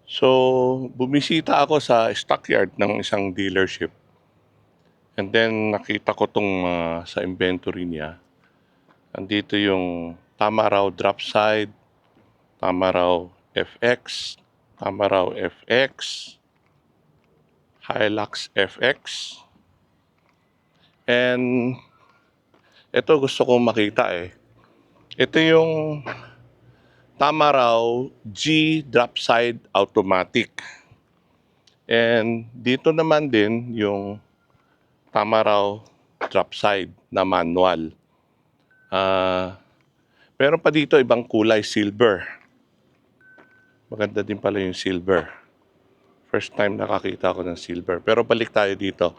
So, bumisita ako sa stockyard ng isang dealership. And then, nakita ko tong sa inventory niya. Andito yung Tamaraw drop side, Tamaraw FX, Tamaraw FX, Hilux FX. And ito gusto kong makita eh. Ito yung Tamaraw G drop side automatic. And dito naman din yung Tamaraw drop side na manual. Meron pa dito ibang kulay, silver. Maganda din pala yung silver. First time nakakita ko ng silver. Pero balik tayo dito.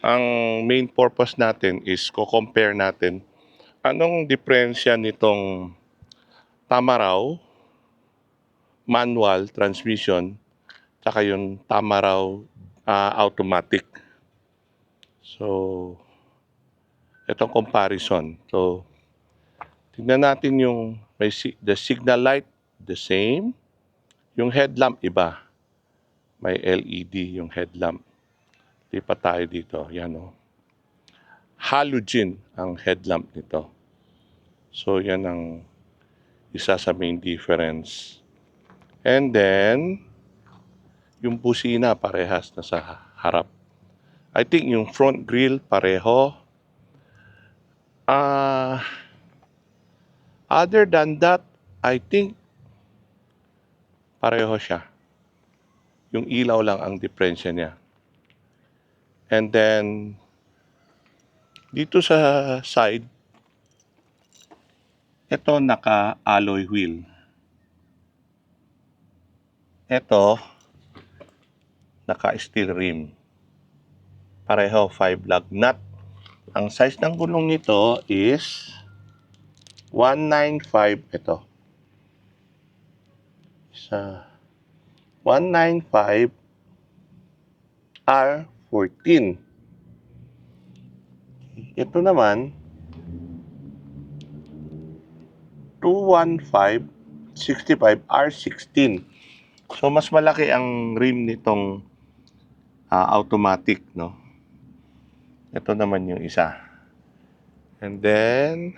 Ang main purpose natin is ko-compare natin anong diferensya nitong Tamaraw manual transmission tsaka yung Tamaraw automatic. So, itong comparison. So, tignan natin yung the signal light, the same. Yung headlamp iba. May LED yung headlamp. Lipat tayo dito. Yan o. Halogen ang headlamp nito. So, yan ang isa sa main difference. And then, yung busina parehas na sa harap. I think yung front grille pareho. Other than that, I think pareho siya. Yung ilaw lang ang diferensya niya. And then, dito sa side, ito naka-alloy wheel. Ito, naka-steel rim. Pareho 5 lug nut. Ang size ng gulong nito is 195 ito. Sa 195 R14. Ito naman 215 65 R16. So mas malaki ang rim nitong automatic, no? Ito naman yung isa. And then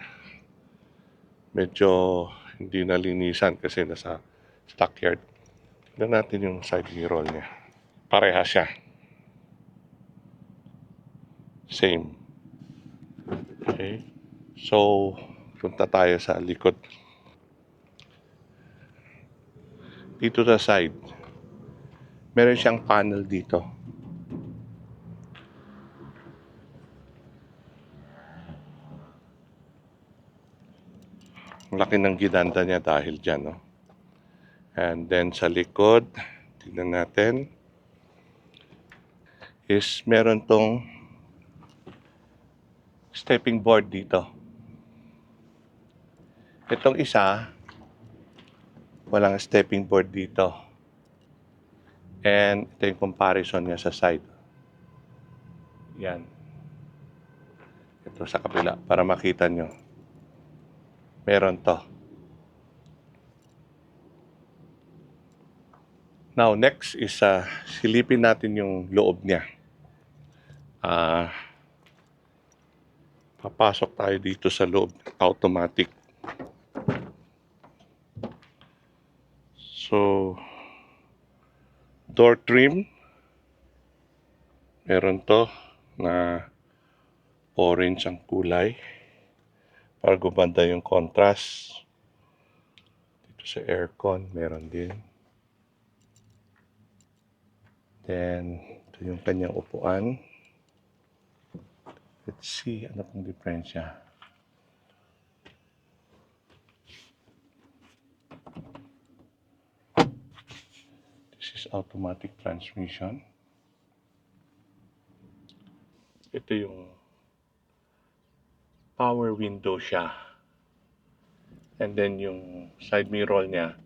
medyo hindi nalinisan kasi nasa stockyard. Tignan natin yung side mirror niya. Pareha siya. Same. Okay. So, punta tayo sa likod. Dito sa side, meron siyang panel dito. Ang laki ng ginanda niya dahil dyan, no? And then sa likod, tignan natin, is meron tong stepping board dito. Itong isa, walang stepping board dito. And ito yung comparison niya sa side. Yan. Ito sa kabila, para makita nyo. Meron to. Now, next is silipin natin yung loob niya. Papasok tayo dito sa loob, automatic. So, door trim. Meron to na orange ang kulay para gumanda yung contrast. Dito sa aircon, meron din. Then, ito yung kanyang upuan. Let's see, ano pong diferensya. This is automatic transmission. Ito yung power window siya. And then yung side mirror niya,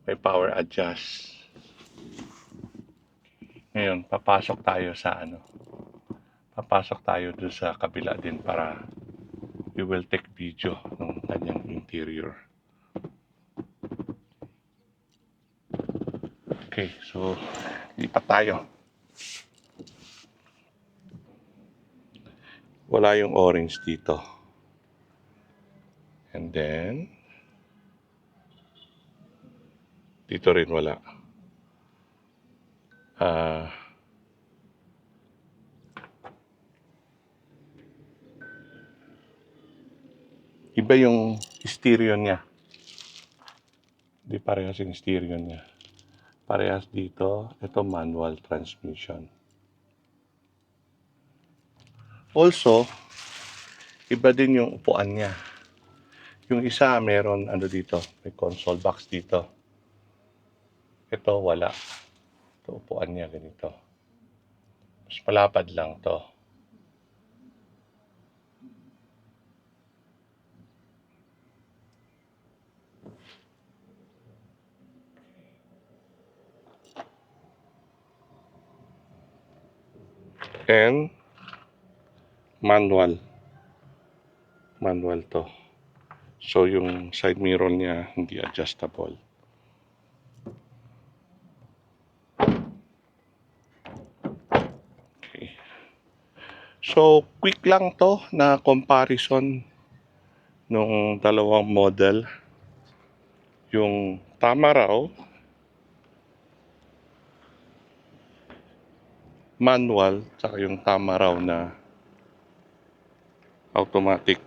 may power adjust. Ngayon, papasok tayo doon sa kabila din para we will take video ng kanyang interior. Okay, so lipat tayo. Wala yung orange dito. And then, dito rin wala. Iba yung stereo niya. Di parehas yung stereo niya. Parehas dito. Ito manual transmission. Also, iba din yung upuan niya. Yung isa meron ano dito, may console box dito. Ito wala. Ito upuan niya ganito. Mas malapad lang to. And manual. Manual to. So yung side mirror niya hindi adjustable. Okay. So quick lang to na comparison nung dalawang model. Yung Tamaraw manual tsaka yung Tamaraw na automatic.